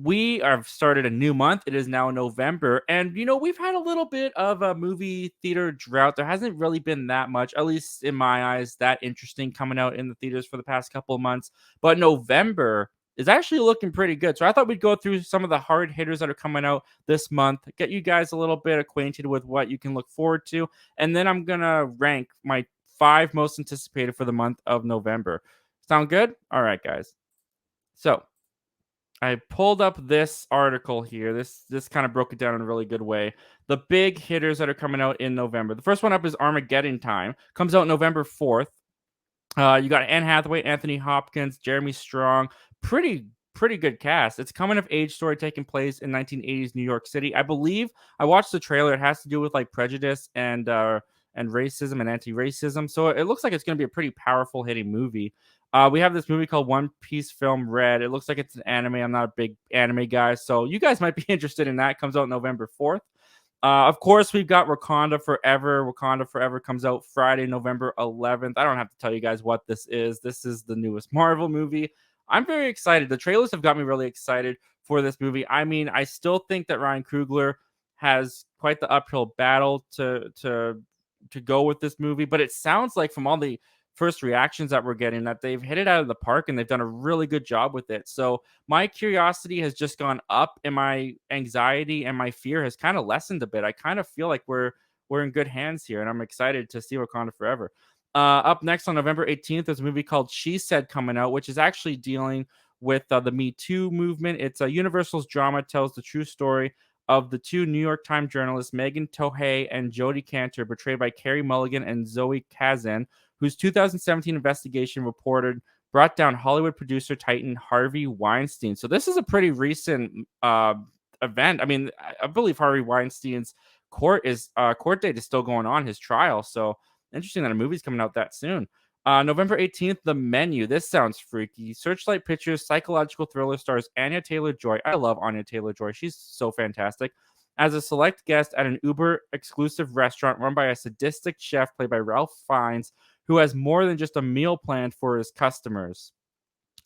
we have started a new month. It is now November, and we've had a little bit of a movie theater drought. There hasn't really been that much, at least in my eyes, that interesting coming out in the theaters for the past couple of months. But November is actually looking pretty good. So I thought we'd go through some of the hard hitters that are coming out this month, get you guys a little bit acquainted with what you can look forward to, and then I'm gonna rank my five most anticipated for the month of November. Sound good? All right, guys. So I pulled up this article here. This kind of broke it down in a really good way. The big hitters that are coming out in November. The first one up is Armageddon Time. Comes out November 4th. You got Anne Hathaway, Anthony Hopkins, Jeremy Strong. Pretty good cast. It's a coming of age story taking place in 1980s New York City. I believe I watched the trailer. It has to do with like prejudice and racism and anti-racism. So it looks like it's going to be a pretty powerful hitting movie. We have this movie called One Piece Film Red. It looks like it's an anime. I'm not a big anime guy, so you guys might be interested in that. It comes out November 4th. Of course, we've got Wakanda Forever. Wakanda Forever comes out Friday, November 11th. I don't have to tell you guys what this is. This is the newest Marvel movie. I'm very excited. The trailers have got me really excited for this movie. I mean, I still think that Ryan Coogler has quite the uphill battle to go with this movie, but it sounds like from all the first reactions that we're getting that they've hit it out of the park and they've done a really good job with it. So my curiosity has just gone up and my anxiety and my fear has kind of lessened a bit. I kind of feel like we're in good hands here and I'm excited to see Wakanda Forever. Up next on November 18th, there's a movie called She Said coming out, which is actually dealing with the Me Too movement. It's a Universal's drama, tells the true story of the two New York Times journalists, Megan Tohey and Jodi Kantor, portrayed by Carey Mulligan and Zoe Kazan, whose 2017 investigation reported brought down Hollywood producer titan Harvey Weinstein. So this is a pretty recent event. I mean, I believe Harvey Weinstein's court date is still going on, his trial. So interesting that a movie's coming out that soon. November 18th, The Menu. This sounds freaky. Searchlight Pictures psychological thriller stars Anya Taylor-Joy. I love Anya Taylor-Joy. She's so fantastic. As a select guest at an Uber exclusive restaurant run by a sadistic chef played by Ralph Fiennes, who has more than just a meal planned for his customers.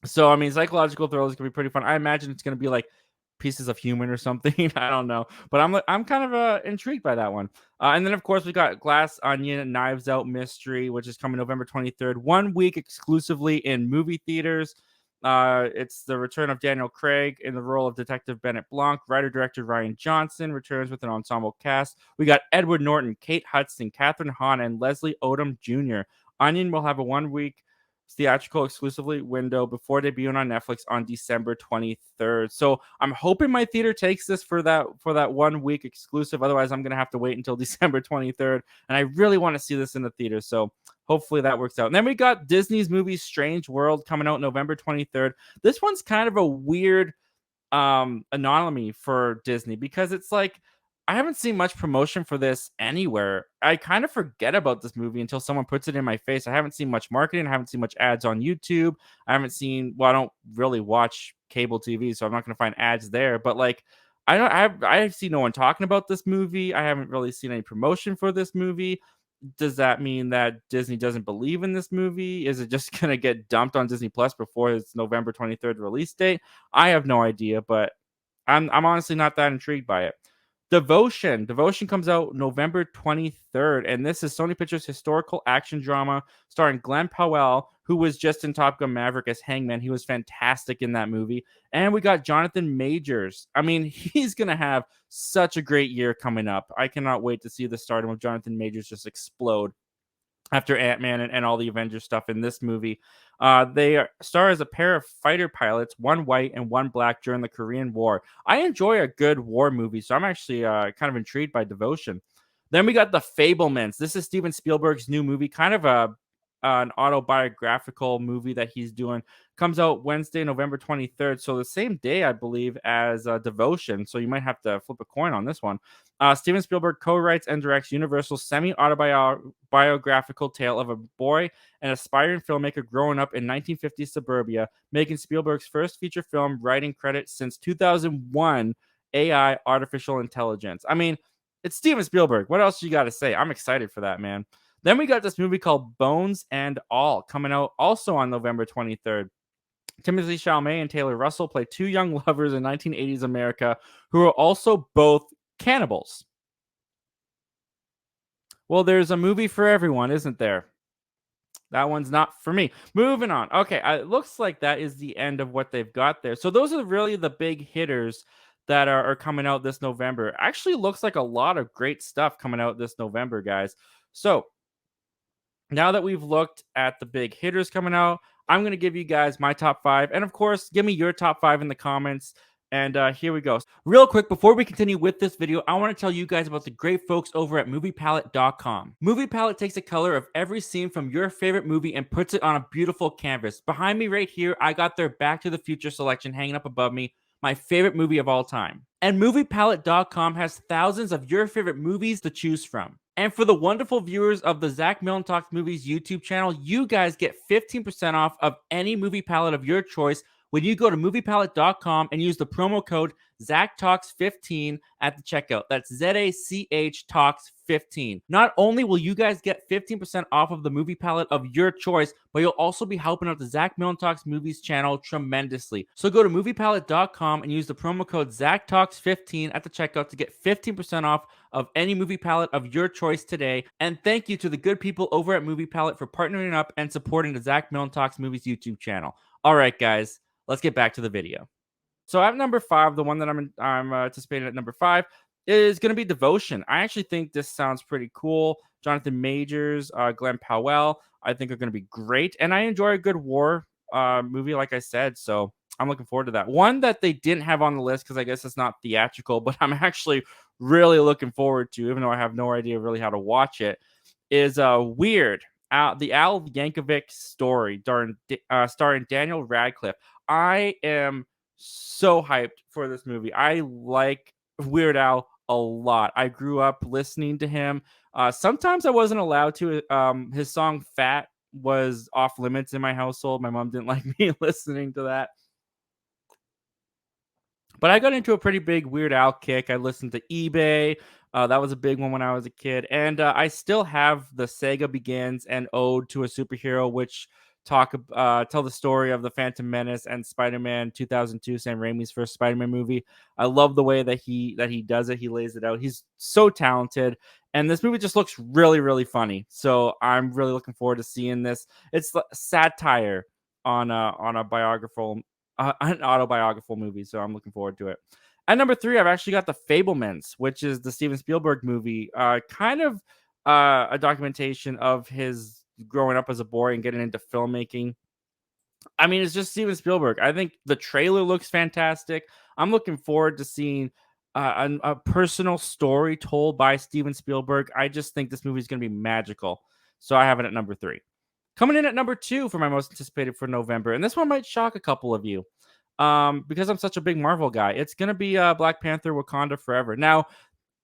So, I mean, psychological thrillers can be pretty fun. I imagine it's going to be like Pieces of Human or something. I don't know, but I'm kind of intrigued by that one. And then of course we got Glass Onion, Knives Out Mystery, which is coming November 23rd, 1 week exclusively in movie theaters. It's the return of Daniel Craig in the role of Detective Bennett Blanc. Writer-director Rian Johnson returns with an ensemble cast. We got Edward Norton, Kate Hudson, Catherine Hahn, and Leslie Odom Jr. Onion will have a 1 week theatrical exclusively window before debuting on Netflix on December 23rd. So I'm hoping my theater takes this for that 1 week exclusive. Otherwise, I'm gonna have to wait until December 23rd. And I really want to see this in the theater. So hopefully that works out. And then we got Disney's movie Strange World coming out November 23rd. This one's kind of a weird anomaly for Disney because it's like I haven't seen much promotion for this anywhere. I kind of forget about this movie until someone puts it in my face. I haven't seen much marketing. I haven't seen much ads on YouTube. I haven't seen, well, I don't really watch cable TV, so I'm not going to find ads there. But like, I see no one talking about this movie. I haven't really seen any promotion for this movie. Does that mean that Disney doesn't believe in this movie? Is it just going to get dumped on Disney Plus before its November 23rd release date? I have no idea, but I'm honestly not that intrigued by it. Devotion. Devotion comes out November 23rd, and this is Sony Pictures' historical action drama starring Glenn Powell, who was just in Top Gun Maverick as Hangman. He was fantastic in that movie. And we got Jonathan Majors. I mean, he's going to have such a great year coming up. I cannot wait to see the stardom of Jonathan Majors just explode after Ant-Man and all the Avengers stuff in this movie. They star as a pair of fighter pilots, one white and one black, during the Korean War. I enjoy a good war movie, so I'm actually kind of intrigued by Devotion. Then we got The Fablemans. This is Steven Spielberg's new movie, kind of an autobiographical movie that he's doing. Comes out Wednesday, November 23rd. So the same day, I believe, as Devotion. So you might have to flip a coin on this one. Steven Spielberg co-writes and directs Universal's semi-autobiographical tale of a boy and aspiring filmmaker growing up in 1950s suburbia, making Spielberg's first feature film writing credit since 2001, AI, Artificial Intelligence. I mean, it's Steven Spielberg. What else you got to say? I'm excited for that, man. Then we got this movie called Bones and All coming out also on November 23rd. Timothy Chalamet and Taylor Russell play two young lovers in 1980s America who are also both cannibals. Well, there's a movie for everyone, isn't there? That one's not for me. Moving on. Okay, it looks like that is the end of what they've got there. So those are really the big hitters that are coming out this November. Actually, looks like a lot of great stuff coming out this November, guys. So now that we've looked at the big hitters coming out, I'm going to give you guys my top five. And of course, give me your top five in the comments. And here we go. Real quick, before we continue with this video, I want to tell you guys about the great folks over at MoviePalette.com. MoviePalette takes a color of every scene from your favorite movie and puts it on a beautiful canvas. Behind me right here, I got their Back to the Future selection hanging up above me, my favorite movie of all time. And MoviePalette.com has thousands of your favorite movies to choose from. And for the wonderful viewers of the Zach Millen Talks Movies YouTube channel, you guys get 15% off of any movie palette of your choice when you go to moviepalette.com and use the promo code ZachTalks15 at the checkout. That's ZACH Talks 15. Not only will you guys get 15% off of the movie palette of your choice, but you'll also be helping out the Zach Millen Talks Movies channel tremendously. So go to moviepalette.com and use the promo code ZachTalks15 at the checkout to get 15% off of any movie palette of your choice today. And thank you to the good people over at Movie Palette for partnering up and supporting the Zach Millen Talks Movies YouTube channel. All right, guys, let's get back to the video. So at number five, the one that I'm anticipating at number five is going to be Devotion. I actually think this sounds pretty cool. Jonathan Majors, Glenn Powell, I think are going to be great. And I enjoy a good war movie, like I said. So I'm looking forward to that. One that they didn't have on the list because I guess it's not theatrical, but I'm actually really looking forward to, even though I have no idea really how to watch it, is Weird. The Al Yankovic story, starring Daniel Radcliffe. I am so hyped for this movie. I like Weird Al a lot. I grew up listening to him. Sometimes I wasn't allowed to. His song "Fat" was off limits in my household. My mom didn't like me listening to that. But I got into a pretty big Weird Al kick. I listened to eBay. That was a big one when I was a kid. And I still have the Sega Begins and Ode to a Superhero, which tell the story of the Phantom Menace and Spider-Man 2002, Sam Raimi's first Spider-Man movie. I love the way that he does it. He lays it out. He's so talented. And this movie just looks really, really funny. So I'm really looking forward to seeing this. It's satire on a biographical an autobiographical movie, so I'm looking forward to it. At number three, I've actually got The Fablemans, which is the Steven Spielberg movie, kind of a documentation of his growing up as a boy and getting into filmmaking. I mean, it's just Steven Spielberg. I think the trailer looks fantastic. I'm looking forward to seeing a personal story told by Steven Spielberg. I just think this movie is going to be magical. So I have it at number three. Coming in at number two for my most anticipated for November, and this one might shock a couple of you because I'm such a big Marvel guy. It's going to be Black Panther Wakanda Forever. Now,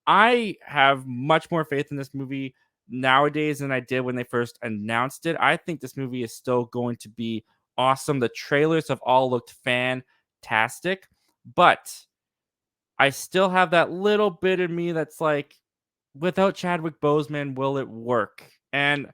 I have much more faith in this movie nowadays than I did when they first announced it. I think this movie is still going to be awesome. The trailers have all looked fantastic, but I still have that little bit in me that's like, without Chadwick Boseman, will it work? And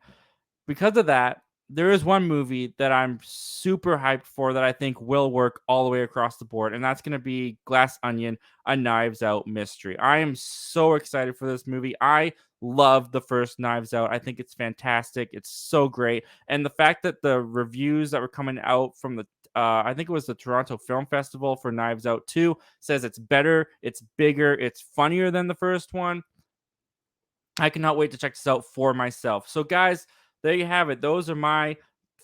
because of that, there is one movie that I'm super hyped for that I think will work all the way across the board, and that's going to be Glass Onion, a Knives Out mystery. I am so excited for this movie. I love the first Knives Out. I think it's fantastic. It's so great. And the fact that the reviews that were coming out from the I think it was the Toronto Film Festival for Knives Out 2 says it's better, it's bigger, it's funnier than the first one. I cannot wait to check this out for myself. So, guys, there you have it. Those are my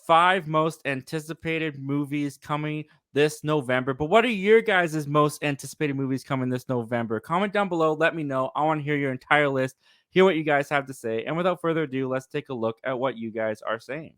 five most anticipated movies coming this November. But what are your guys' most anticipated movies coming this November? Comment down below. Let me know. I want to hear your entire list, hear what you guys have to say. And without further ado, let's take a look at what you guys are saying.